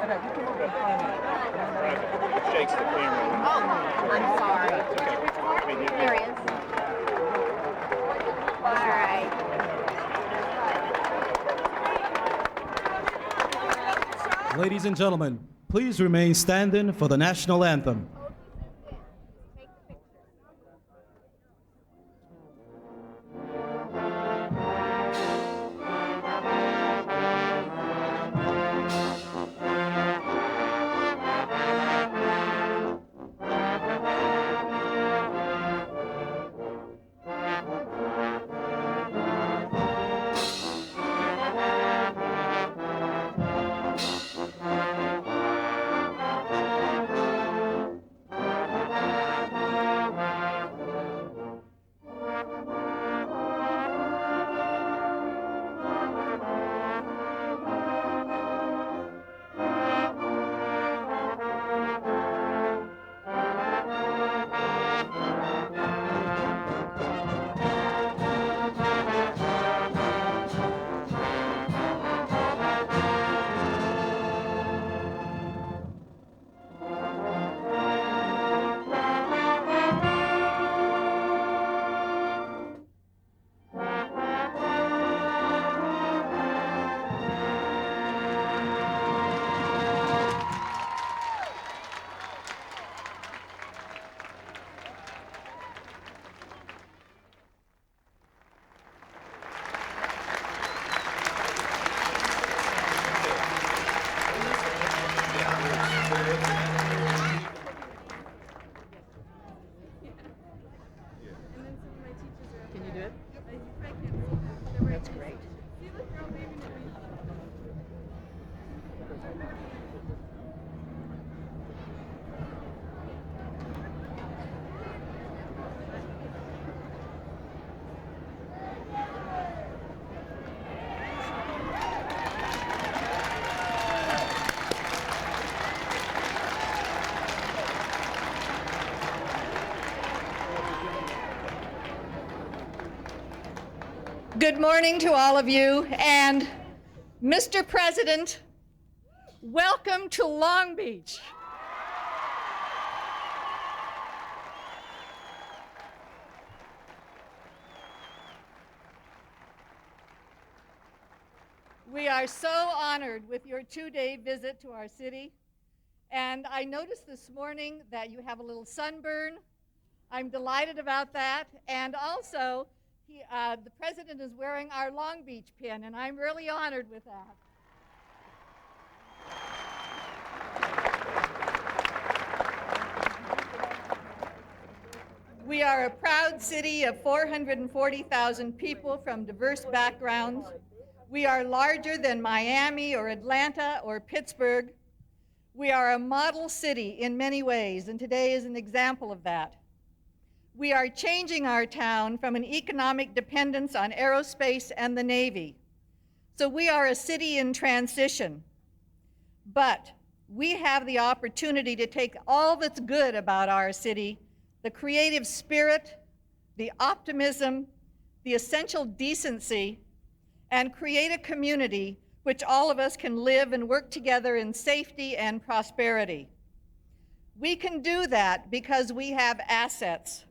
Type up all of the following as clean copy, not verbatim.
Shakes the camera. Oh, I'm sorry. There he is. All right. Ladies and gentlemen, please remain standing for the national anthem. Good morning to all of you, and Mr. President, welcome to Long Beach. We are so honored with your two-day visit to our city, and I noticed this morning that you have a little sunburn. I'm delighted about that, and also the president is wearing our Long Beach pin, and I'm really honored with that. We are a proud city of 440,000 people from diverse backgrounds. We are larger than Miami or Atlanta or Pittsburgh. We are a model city in many ways, and today is an example of that. We are changing our town from an economic dependence on aerospace and the Navy. So we are a city in transition. But we have the opportunity to take all that's good about our city, the creative spirit, the optimism, the essential decency, and create a community which all of us can live and work together in safety and prosperity. We can do that because we have assets.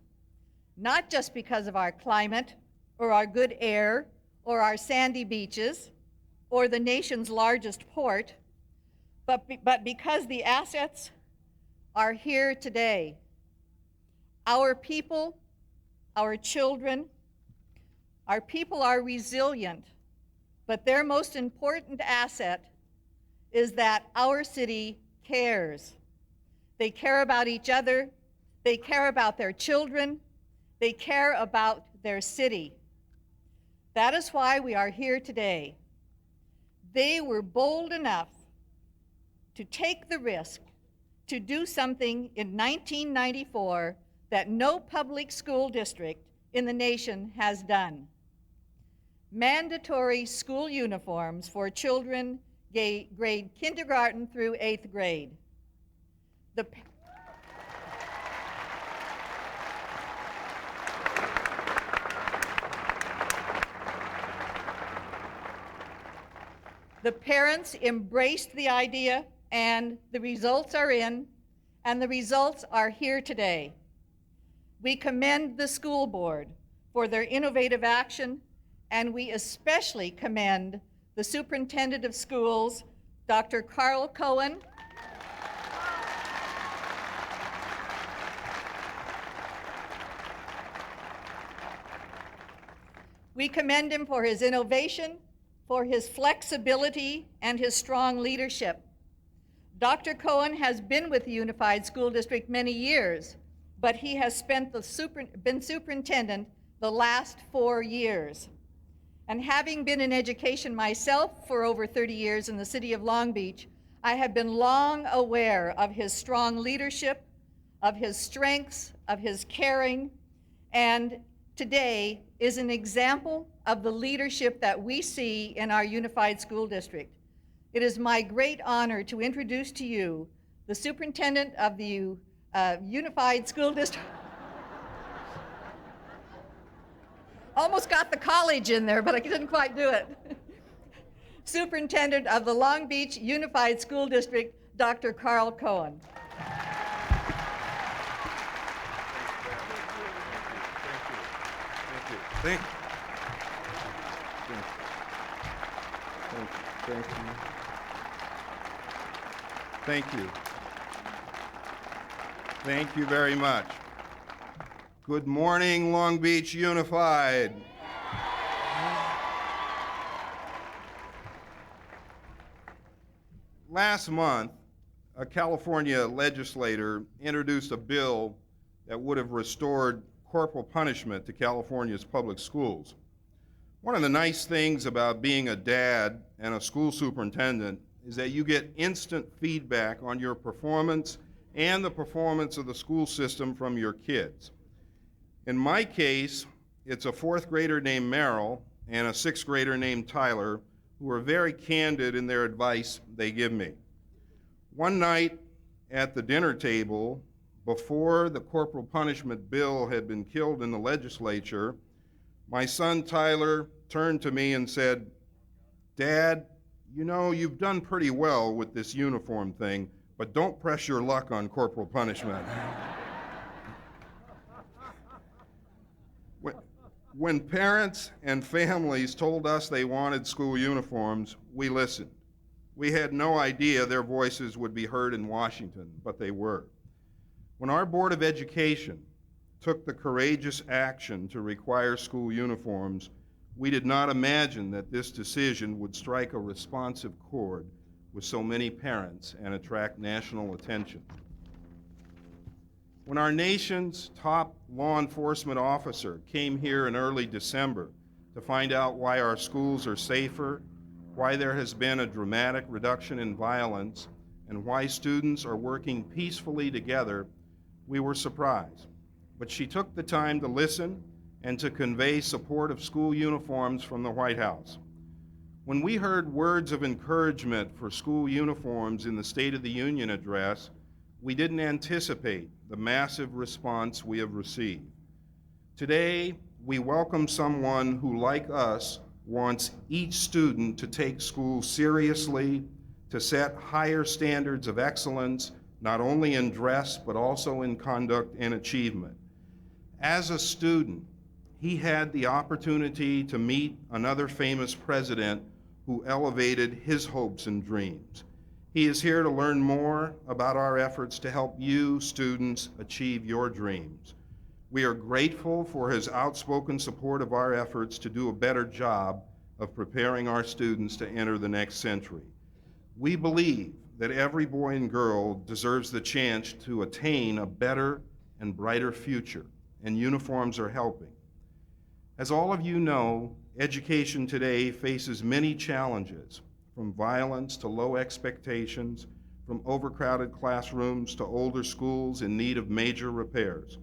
Not just because of our climate, or our good air, or our sandy beaches, or the nation's largest port, but because the assets are here today. Our people, our children, our people are resilient, but their most important asset is that our city cares. They care about each other, they care about their children, they care about their city. That is why we are here today. They were bold enough to take the risk to do something in 1994 that no public school district in the nation has done. Mandatory school uniforms for children grade kindergarten through 8th grade. The parents embraced the idea and the results are in, and the results are here today. We commend the school board for their innovative action, and we especially commend the superintendent of schools, Dr. Carl Cohen, we commend him for his innovation, for his flexibility, and his strong leadership. Dr. Cohen has been with the Unified School District many years, but he has been superintendent the last 4 years. And having been in education myself for over 30 years in the city of Long Beach, I have been long aware of his strong leadership, of his strengths, of his caring, and today is an example of the leadership that we see in our Unified School District. It is my great honor to introduce to you the superintendent of the Unified School District. Almost got the college in there, but I didn't quite do it. Superintendent of the Long Beach Unified School District, Dr. Carl Cohen. Thank you. Thank you. Thank you. Thank you very much. Good morning, Long Beach Unified. Last month, a California legislator introduced a bill that would have restored corporal punishment to California's public schools. One of the nice things about being a dad and a school superintendent is that you get instant feedback on your performance and the performance of the school system from your kids. In my case, it's a 4th grader named Merrill and a 6th grader named Tyler who are very candid in their advice they give me. One night at the dinner table, before the corporal punishment bill had been killed in the legislature, my son Tyler turned to me and said, "Dad, you know, you've done pretty well with this uniform thing, but don't press your luck on corporal punishment." When parents and families told us they wanted school uniforms, we listened. We had no idea their voices would be heard in Washington, but they were. When our Board of Education took the courageous action to require school uniforms, we did not imagine that this decision would strike a responsive chord with so many parents and attract national attention. When our nation's top law enforcement officer came here in early December to find out why our schools are safer, why there has been a dramatic reduction in violence, and why students are working peacefully together, we were surprised. But she took the time to listen and to convey support of school uniforms from the White House. When we heard words of encouragement for school uniforms in the State of the Union address, we didn't anticipate the massive response we have received. Today, we welcome someone who, like us, wants each student to take school seriously, to set higher standards of excellence, not only in dress, but also in conduct and achievement. As a student, he had the opportunity to meet another famous president who elevated his hopes and dreams. He is here to learn more about our efforts to help you, students, achieve your dreams. We are grateful for his outspoken support of our efforts to do a better job of preparing our students to enter the next century. We believe that every boy and girl deserves the chance to attain a better and brighter future, and uniforms are helping. As all of you know, education today faces many challenges, from violence to low expectations, from overcrowded classrooms to older schools in need of major repairs.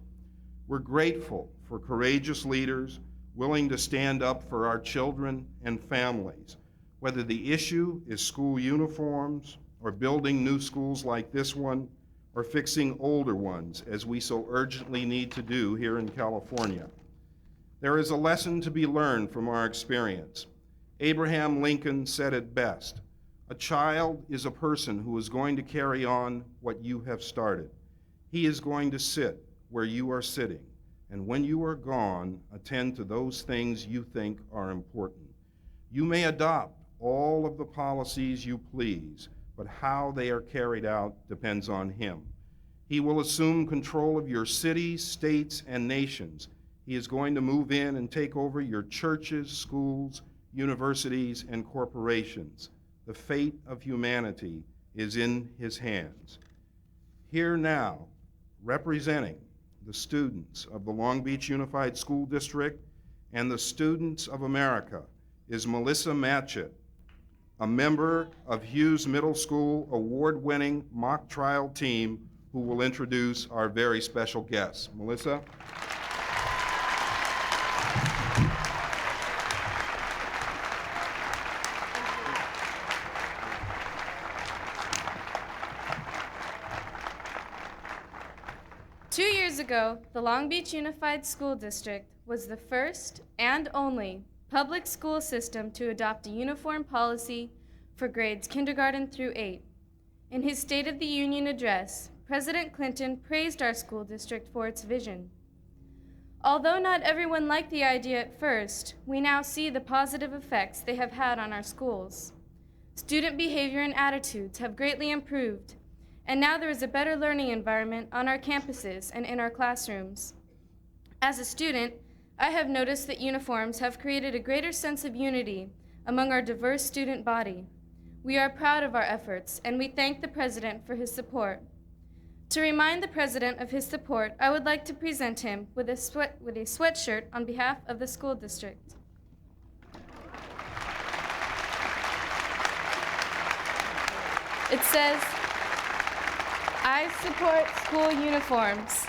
We're grateful for courageous leaders willing to stand up for our children and families, whether the issue is school uniforms, or building new schools like this one, or fixing older ones, as we so urgently need to do here in California. There is a lesson to be learned from our experience. Abraham Lincoln said it best, A child is a person who is going to carry on what you have started. He is going to sit where you are sitting, and when you are gone, attend to those things you think are important. You may adopt all of the policies you please, but how they are carried out depends on him. He will assume control of your cities, states, and nations. He is going to move in and take over your churches, schools, universities, and corporations. The fate of humanity is in his hands. Here now, representing the students of the Long Beach Unified School District and the students of America, is Melissa Matchett, a member of Hughes Middle School award-winning mock trial team, who will introduce our very special guests. Melissa? Two years ago, the Long Beach Unified School District was the first and only public school system to adopt a uniform policy for grades kindergarten through 8. In his State of the Union address, President Clinton praised our school district for its vision. Although not everyone liked the idea at first, we now see the positive effects they have had on our schools. Student behavior and attitudes have greatly improved, and now there is a better learning environment on our campuses and in our classrooms. As a student, I have noticed that uniforms have created a greater sense of unity among our diverse student body. We are proud of our efforts, and we thank the President for his support. To remind the President of his support, I would like to present him with a sweatshirt on behalf of the school district. It says, "I support school uniforms."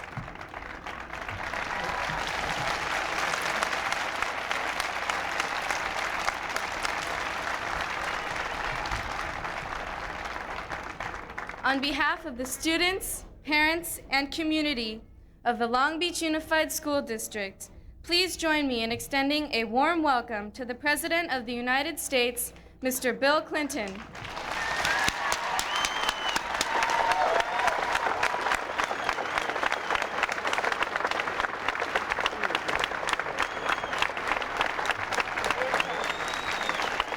On behalf of the students, parents, and community of the Long Beach Unified School District, please join me in extending a warm welcome to the President of the United States, Mr. Bill Clinton.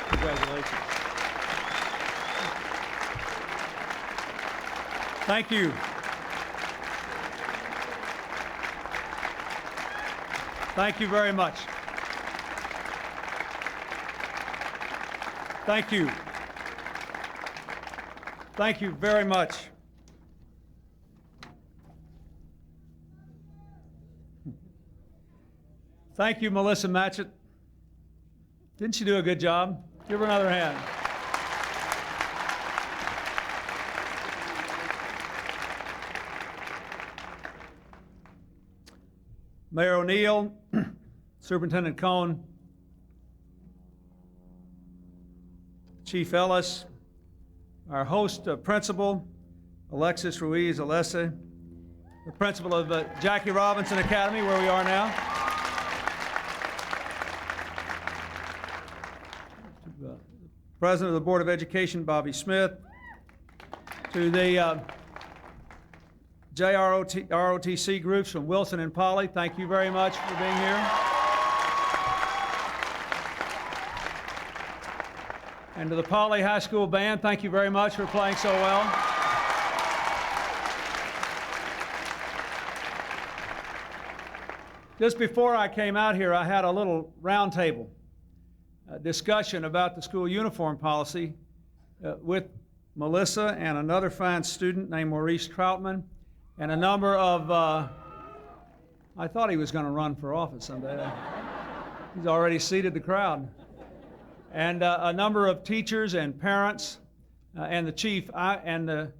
Congratulations. Thank you. Thank you very much. Thank you. Thank you very much. Thank you, Melissa Matchett. Didn't she do a good job? Give her another hand. Mayor O'Neill, Superintendent Cohn, Chief Ellis, our host principal, Alexis Ruiz Alessa, the principal of Jackie Robinson Academy, where we are now. President of the Board of Education, Bobby Smith, to the ROTC groups from Wilson and Poly, thank you very much for being here. And to the Poly High School Band, thank you very much for playing so well. Just before I came out here, I had a little roundtable discussion about the school uniform policy with Melissa and another fine student named Maurice Troutman, and a number of, I thought he was going to run for office someday. He's already seated the crowd. And a number of teachers and parents and the chief and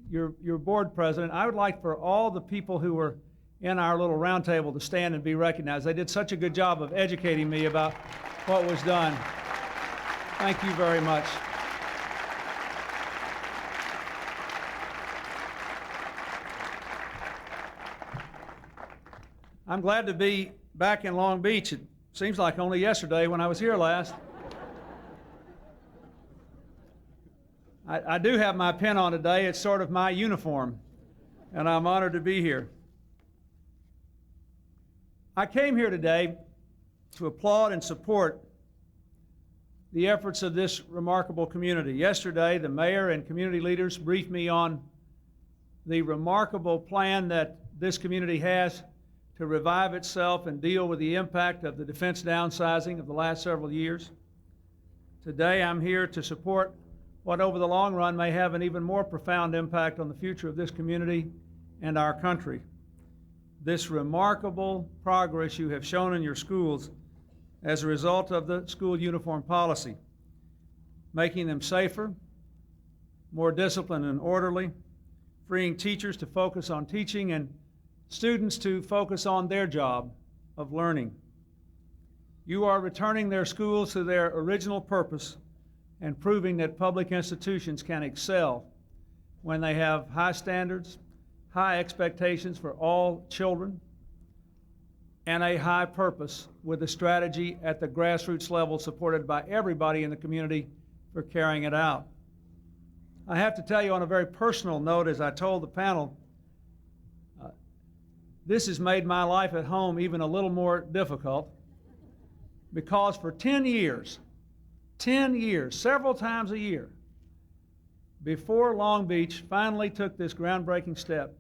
your board president. I would like for all the people who were in our little roundtable to stand and be recognized. They did such a good job of educating me about what was done. Thank you very much. I'm glad to be back in Long Beach. It seems like only yesterday when I was here last. I do have my pin on today. It's sort of my uniform, and I'm honored to be here. I came here today to applaud and support the efforts of this remarkable community. Yesterday, the mayor and community leaders briefed me on the remarkable plan that this community has to revive itself and deal with the impact of the defense downsizing of the last several years. Today, I'm here to support what over the long run may have an even more profound impact on the future of this community and our country. This remarkable progress you have shown in your schools as a result of the school uniform policy, making them safer, more disciplined and orderly, freeing teachers to focus on teaching and students to focus on their job of learning. You are returning their schools to their original purpose and proving that public institutions can excel when they have high standards, high expectations for all children, and a high purpose with a strategy at the grassroots level supported by everybody in the community for carrying it out. I have to tell you on a very personal note, as I told the panel, this has made my life at home even a little more difficult because for 10 years, several times a year, before Long Beach finally took this groundbreaking step,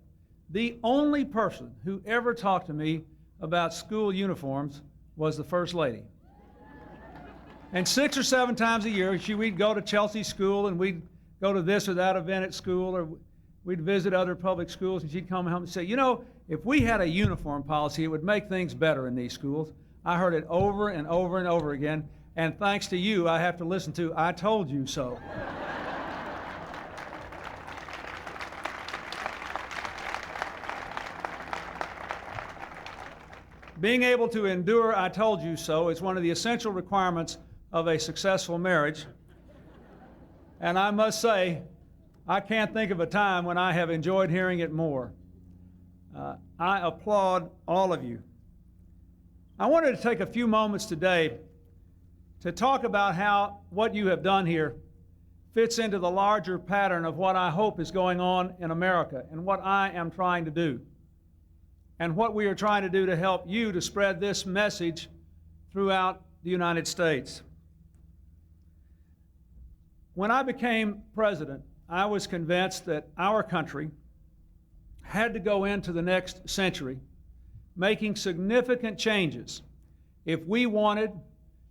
the only person who ever talked to me about school uniforms was the First Lady. And 6 or 7 times a year, we'd go to Chelsea School and we'd go to this or that event at school, or we'd visit other public schools, and she'd come home and say, you know, if we had a uniform policy, it would make things better in these schools. I heard it over and over and over again, and thanks to you, I have to listen to, I told you so. Being able to endure I told you so is one of the essential requirements of a successful marriage. And I must say, I can't think of a time when I have enjoyed hearing it more. I applaud all of you. I wanted to take a few moments today to talk about how what you have done here fits into the larger pattern of what I hope is going on in America and what I am trying to do, and what we are trying to do to help you to spread this message throughout the United States. When I became president, I was convinced that our country had to go into the next century making significant changes if we wanted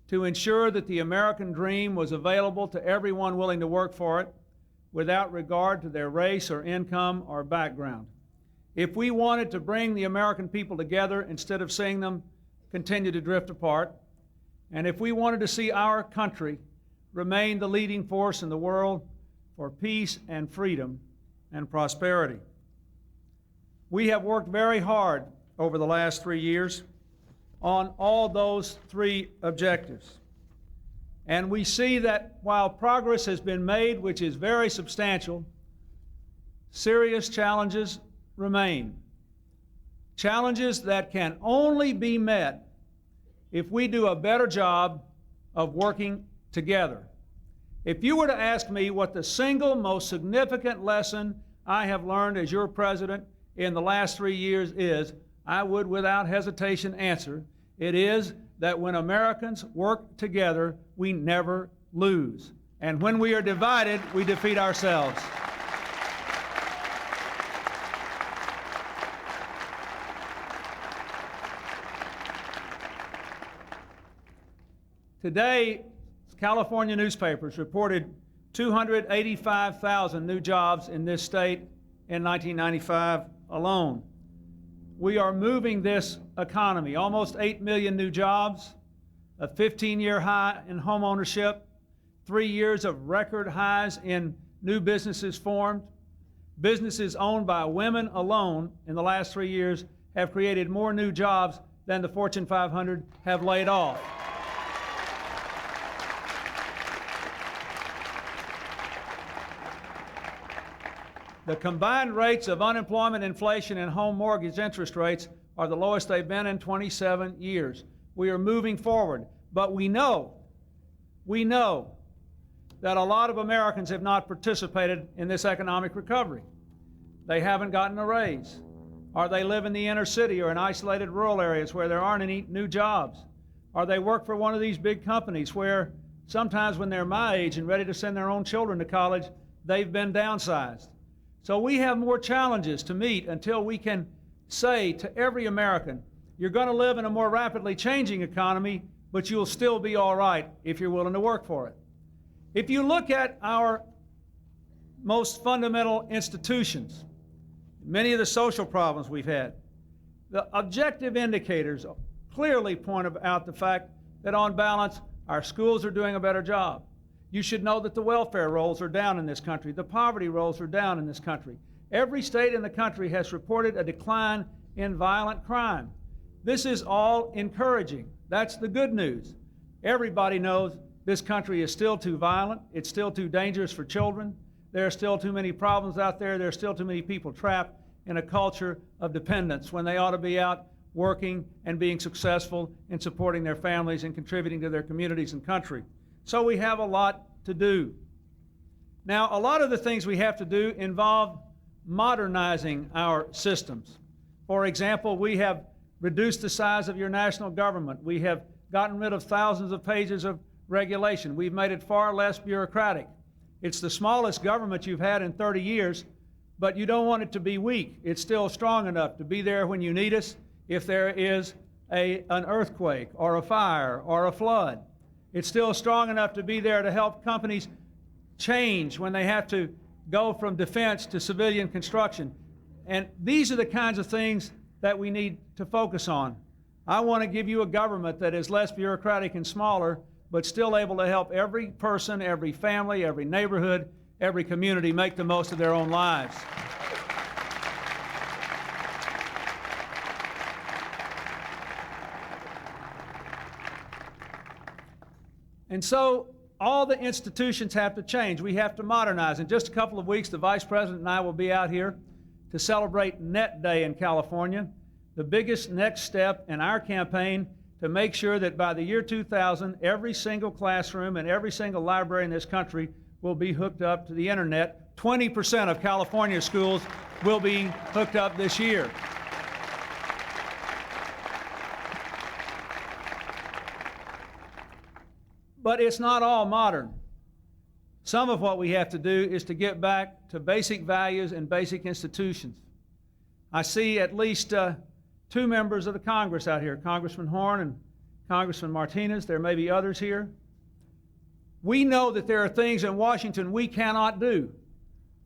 to ensure that the American dream was available to everyone willing to work for it without regard to their race or income or background. If we wanted to bring the American people together instead of seeing them continue to drift apart, and if we wanted to see our country remain the leading force in the world for peace and freedom and prosperity. We have worked very hard over the last 3 years on all those 3 objectives. And we see that while progress has been made, which is very substantial, serious challenges remain. Challenges that can only be met if we do a better job of working together. If you were to ask me what the single most significant lesson I have learned as your president in the last 3 years is, I would without hesitation answer, it is that when Americans work together, we never lose. And when we are divided, we defeat ourselves. Today, California newspapers reported 285,000 new jobs in this state in 1995 alone. We are moving this economy, almost 8 million new jobs, a 15-year high in home ownership, 3 years of record highs in new businesses formed. Businesses owned by women alone in the last 3 years have created more new jobs than the Fortune 500 have laid off. The combined rates of unemployment, inflation, and home mortgage interest rates are the lowest they've been in 27 years. We are moving forward, but we know that that a lot of Americans have not participated in this economic recovery. They haven't gotten a raise, or they live in the inner city or in isolated rural areas where there aren't any new jobs, or they work for one of these big companies where sometimes when they're my age and ready to send their own children to college, they've been downsized. So we have more challenges to meet until we can say to every American, you're going to live in a more rapidly changing economy, but you'll still be all right if you're willing to work for it. If you look at our most fundamental institutions, many of the social problems we've had, the objective indicators clearly point out the fact that on balance, our schools are doing a better job. You should know that the welfare rolls are down in this country. The poverty rolls are down in this country. Every state in the country has reported a decline in violent crime. This is all encouraging. That's the good news. Everybody knows this country is still too violent. It's still too dangerous for children. There are still too many problems out there. There are still too many people trapped in a culture of dependence when they ought to be out working and being successful in supporting their families and contributing to their communities and country. So we have a lot to do. Now, a lot of the things we have to do involve modernizing our systems. For example, we have reduced the size of your national government. We have gotten rid of thousands of pages of regulation. We've made it far less bureaucratic. It's the smallest government you've had in 30 years, but you don't want it to be weak. It's still strong enough to be there when you need us if there is an earthquake or a fire or a flood. It's still strong enough to be there to help companies change when they have to go from defense to civilian construction. And these are the kinds of things that we need to focus on. I want to give you a government that is less bureaucratic and smaller, but still able to help every person, every family, every neighborhood, every community make the most of their own lives. And so all the institutions have to change. We have to modernize. In just a couple of weeks, the Vice President and I will be out here to celebrate Net Day in California, the biggest next step in our campaign to make sure that by the year 2000, every single classroom and every single library in this country will be hooked up to the internet. 20% of California schools will be hooked up this year. But it's not all modern. Some of what we have to do is to get back to basic values and basic institutions. I see at least two members of the Congress out here, Congressman Horn and Congressman Martinez. There may be others here. We know that there are things in Washington we cannot do,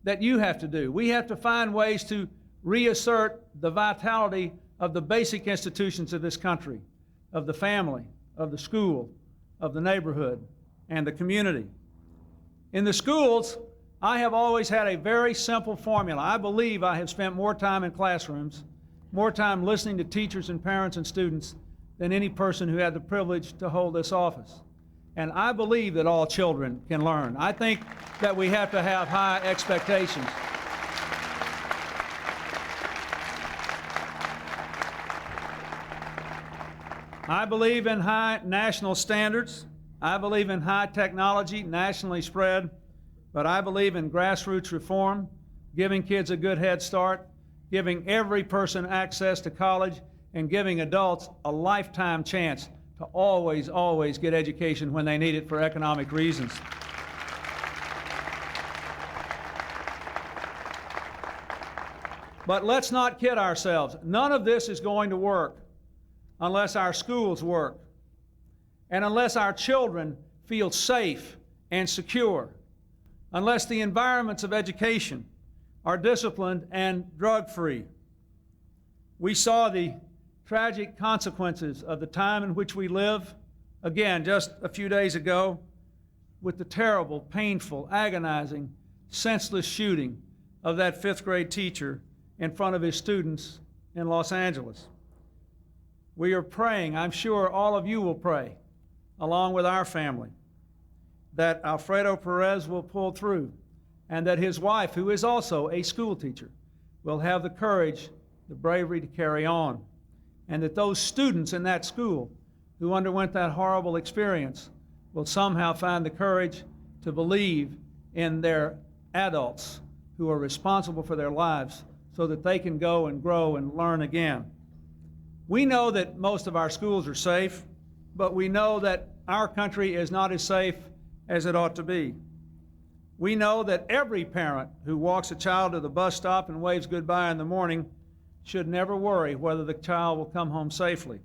that you have to do. We have to find ways to reassert the vitality of the basic institutions of this country, of the family, of the school, of the neighborhood, and the community. In the schools, I have always had a very simple formula. I believe I have spent more time in classrooms, more time listening to teachers and parents and students than any person who had the privilege to hold this office. And I believe that all children can learn. I think that we have to have high expectations. I believe in high national standards. I believe in high technology, nationally spread. But I believe in grassroots reform, giving kids a good head start, giving every person access to college, and giving adults a lifetime chance to always get education when they need it for economic reasons. But let's not kid ourselves. None of this is going to work unless our schools work and unless our children feel safe and secure, unless the environments of education are disciplined and drug-free. We saw the tragic consequences of the time in which we live, again, just a few days ago, with the terrible, painful, agonizing, senseless shooting of that fifth grade teacher in front of his students in Los Angeles. We are praying, I'm sure all of you will pray, along with our family, that Alfredo Perez will pull through and that his wife, who is also a school teacher, will have the courage, the bravery to carry on, and that those students in that school who underwent that horrible experience will somehow find the courage to believe in their adults who are responsible for their lives so that they can go and grow and learn again. We know that most of our schools are safe, but we know that our country is not as safe as it ought to be. We know that every parent who walks a child to the bus stop and waves goodbye in the morning should never worry whether the child will come home safely.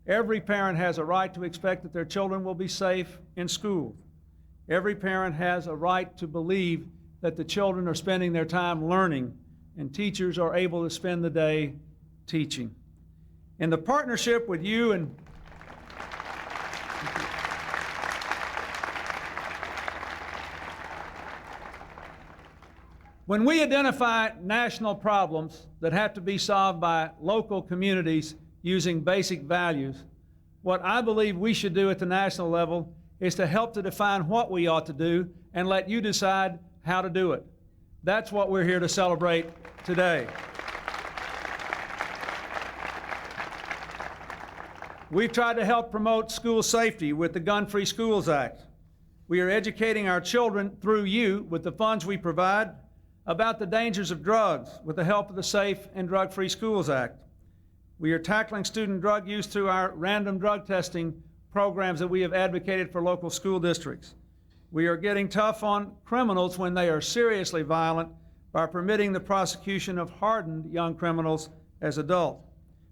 Every parent has a right to expect that their children will be safe in school. Every parent has a right to believe that the children are spending their time learning and teachers are able to spend the day teaching. In the partnership with you and when we identify national problems that have to be solved by local communities using basic values, what I believe we should do at the national level is to help to define what we ought to do and let you decide how to do it. That's what we're here to celebrate today. We've tried to help promote school safety with the Gun-Free Schools Act. We are educating our children through you with the funds we provide about the dangers of drugs with the help of the Safe and Drug-Free Schools Act. We are tackling student drug use through our random drug testing programs that we have advocated for local school districts. We are getting tough on criminals when they are seriously violent by permitting the prosecution of hardened young criminals as adults.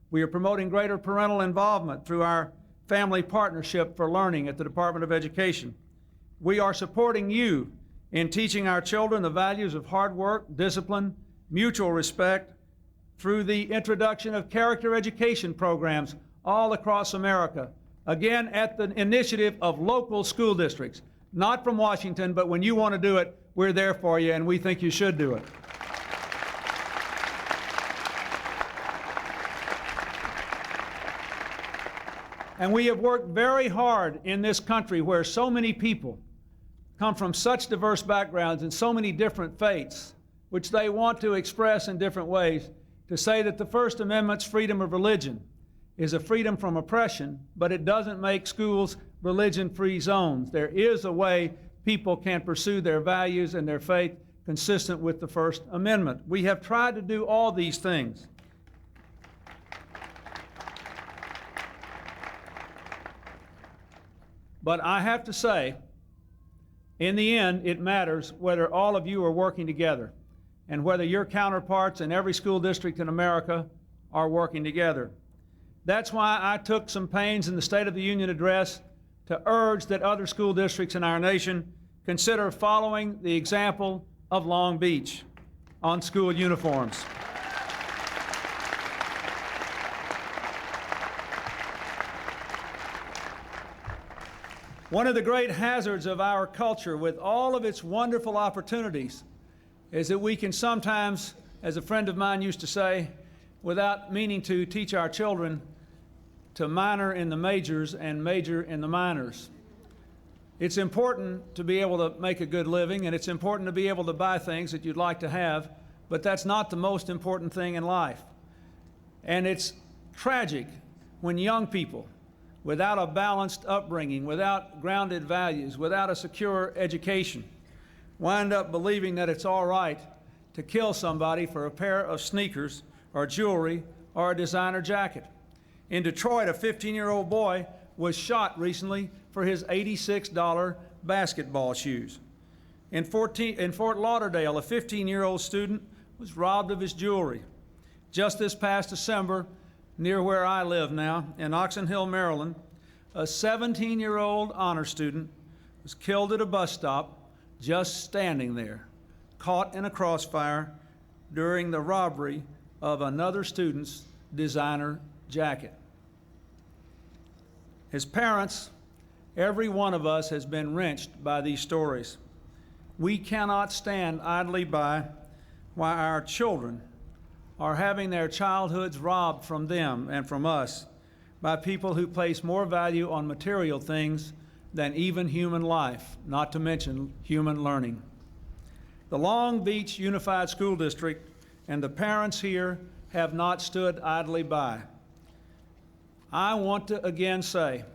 We are promoting greater parental involvement through our Family Partnership for Learning at the Department of Education. We are supporting you in teaching our children the values of hard work, discipline, mutual respect through the introduction of character education programs all across America, again at the initiative of local school districts, not from Washington, but when you want to do it, we're there for you and we think you should do it. And we have worked very hard in this country where so many people come from such diverse backgrounds and so many different faiths, which they want to express in different ways, to say that the First Amendment's freedom of religion is a freedom from oppression, but it doesn't make schools religion-free zones. There is a way people can pursue their values and their faith consistent with the First Amendment. We have tried to do all these things. But I have to say, in the end, it matters whether all of you are working together and whether your counterparts in every school district in America are working together. That's why I took some pains in the State of the Union address to urge that other school districts in our nation consider following the example of Long Beach on school uniforms. One of the great hazards of our culture, with all of its wonderful opportunities, is that we can sometimes, as a friend of mine used to say, without meaning to, teach our children to minor in the majors and major in the minors. It's important to be able to make a good living, and it's important to be able to buy things that you'd like to have, but that's not the most important thing in life. And it's tragic when young people, without a balanced upbringing, without grounded values, without a secure education, wind up believing that it's all right to kill somebody for a pair of sneakers or jewelry or a designer jacket. In Detroit, a 15-year-old boy was shot recently for his $86 basketball shoes. In Fort Lauderdale, a 15-year-old student was robbed of his jewelry. Just this past December, near where I live now, in Oxon Hill, Maryland, a 17-year-old honor student was killed at a bus stop just standing there, caught in a crossfire during the robbery of another student's designer jacket. As parents, every one of us has been wrenched by these stories. We cannot stand idly by while our children are having their childhoods robbed from them and from us by people who place more value on material things than even human life, not to mention human learning. The Long Beach Unified School District and the parents here have not stood idly by. I want to again say,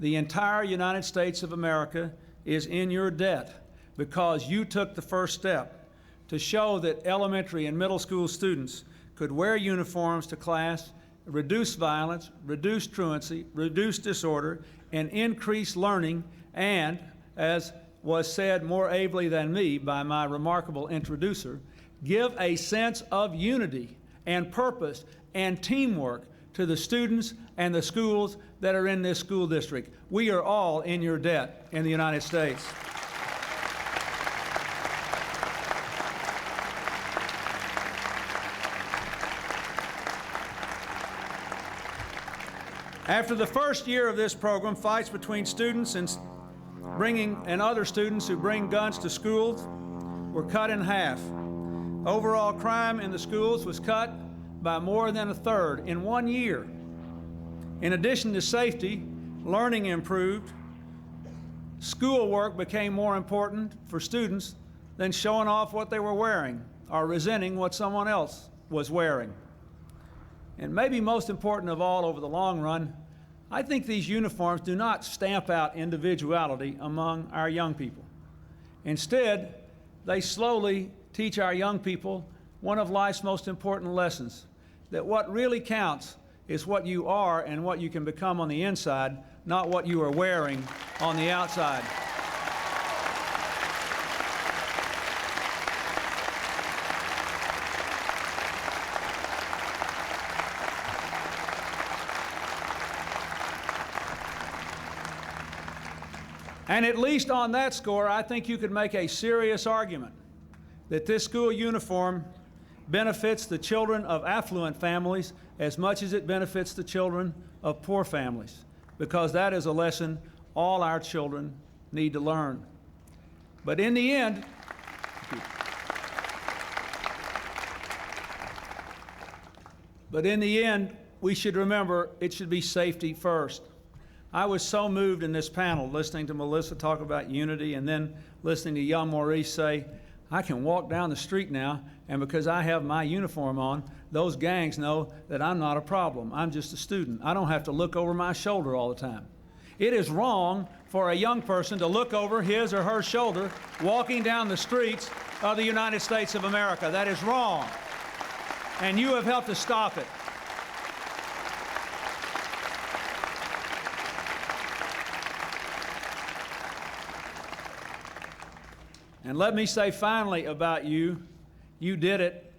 the entire United States of America is in your debt because you took the first step to show that elementary and middle school students could wear uniforms to class, reduce violence, reduce truancy, reduce disorder, and increase learning, and, as was said more ably than me by my remarkable introducer, give a sense of unity and purpose and teamwork to the students and the schools that are in this school district. We are all in your debt in the United States. After the first year of this program, fights between students and other students who bring guns to schools were cut in half. Overall crime in the schools was cut by more than a third in 1 year. In addition to safety, learning improved. Schoolwork became more important for students than showing off what they were wearing or resenting what someone else was wearing. And maybe most important of all over the long run, I think these uniforms do not stamp out individuality among our young people. Instead, they slowly teach our young people one of life's most important lessons, that what really counts is what you are and what you can become on the inside, not what you are wearing on the outside. And at least on that score, I think you could make a serious argument that this school uniform benefits the children of affluent families as much as it benefits the children of poor families, because that is a lesson all our children need to learn. But in the end, we should remember it should be safety first. I was so moved in this panel listening to Melissa talk about unity and then listening to young Maurice say, I can walk down the street now, and because I have my uniform on, those gangs know that I'm not a problem. I'm just a student. I don't have to look over my shoulder all the time. It is wrong for a young person to look over his or her shoulder walking down the streets of the United States of America. That is wrong. And you have helped to stop it. And let me say finally about you, you did it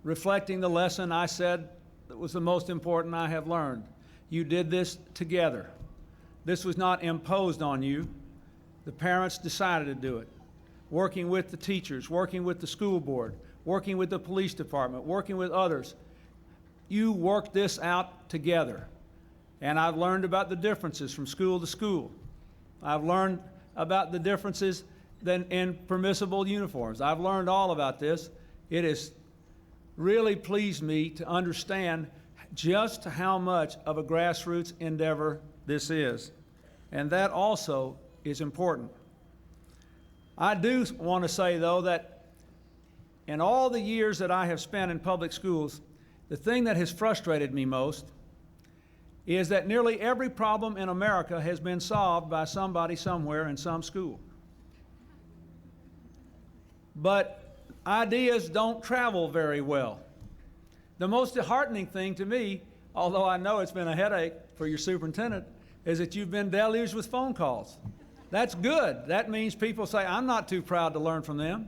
reflecting the lesson I said that was the most important I have learned. You did this together. This was not imposed on you. The parents decided to do it, working with the teachers, working with the school board, working with the police department, working with others. You worked this out together. And I've learned about the differences from school to school. I've learned about the differences in permissible uniforms. I've learned all about this. It has really pleased me to understand just how much of a grassroots endeavor this is. And that also is important. I do want to say, though, that in all the years that I have spent in public schools, the thing that has frustrated me most is that nearly every problem in America has been solved by somebody somewhere in some school. But ideas don't travel very well. The most disheartening thing to me, although I know it's been a headache for your superintendent, is that you've been deluged with phone calls. That's good. That means people say, I'm not too proud to learn from them.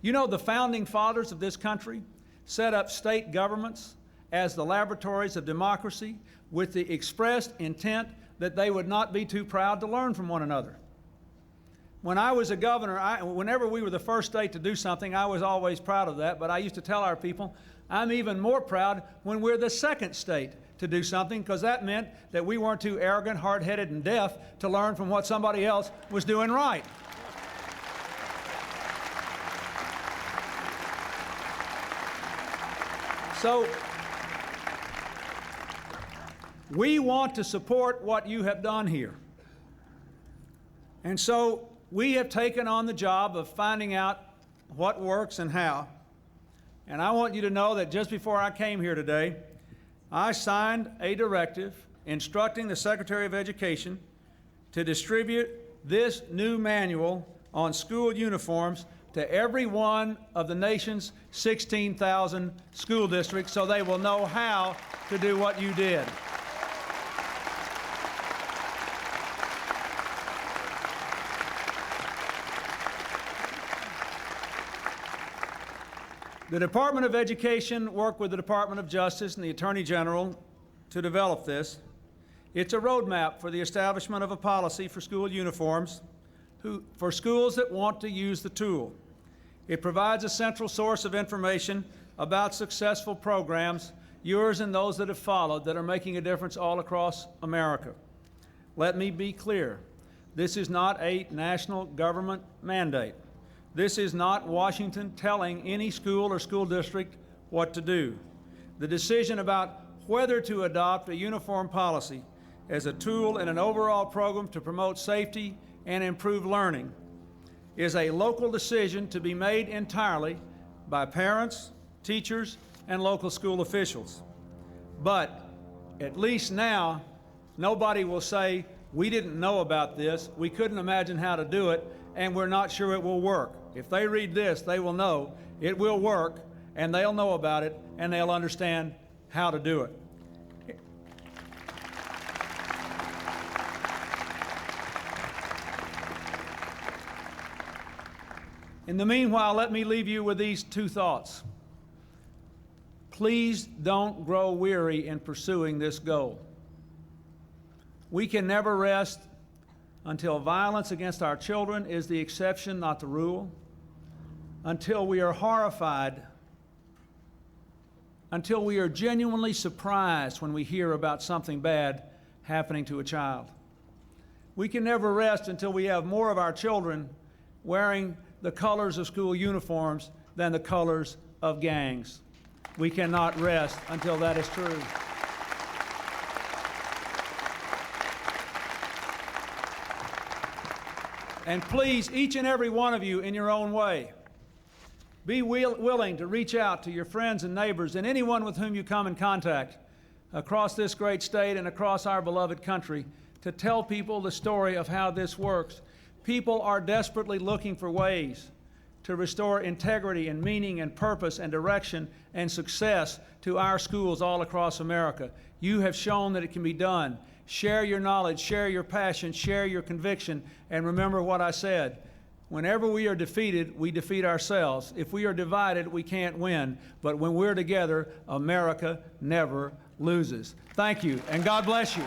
You know, the founding fathers of this country set up state governments as the laboratories of democracy with the expressed intent that they would not be too proud to learn from one another. When I was a governor, whenever we were the first state to do something, I was always proud of that, but I used to tell our people, I'm even more proud when we're the second state to do something, because that meant that we weren't too arrogant, hard-headed, and deaf to learn from what somebody else was doing right. So, we want to support what you have done here. And so, we have taken on the job of finding out what works and how. And I want you to know that just before I came here today, I signed a directive instructing the Secretary of Education to distribute this new manual on school uniforms to every one of the nation's 16,000 school districts so they will know how to do what you did. The Department of Education worked with the Department of Justice and the Attorney General to develop this. It's a roadmap for the establishment of a policy for school uniforms for schools that want to use the tool. It provides a central source of information about successful programs, yours and those that have followed, that are making a difference all across America. Let me be clear. This is not a national government mandate. This is not Washington telling any school or school district what to do. The decision about whether to adopt a uniform policy as a tool in an overall program to promote safety and improve learning is a local decision to be made entirely by parents, teachers, and local school officials. But at least now, nobody will say, we didn't know about this, we couldn't imagine how to do it, and we're not sure it will work. If they read this, they will know it will work, and they'll know about it, and they'll understand how to do it. In the meanwhile, let me leave you with these two thoughts. Please don't grow weary in pursuing this goal. We can never rest until violence against our children is the exception, not the rule, until we are horrified, until we are genuinely surprised when we hear about something bad happening to a child. We can never rest until we have more of our children wearing the colors of school uniforms than the colors of gangs. We cannot rest until that is true. And please, each and every one of you in your own way, be willing to reach out to your friends and neighbors and anyone with whom you come in contact across this great state and across our beloved country to tell people the story of how this works. People are desperately looking for ways to restore integrity and meaning and purpose and direction and success to our schools all across America. You have shown that it can be done. Share your knowledge, share your passion, share your conviction, and remember what I said. Whenever we are defeated, we defeat ourselves. If we are divided, we can't win. But when we're together, America never loses. Thank you, and God bless you.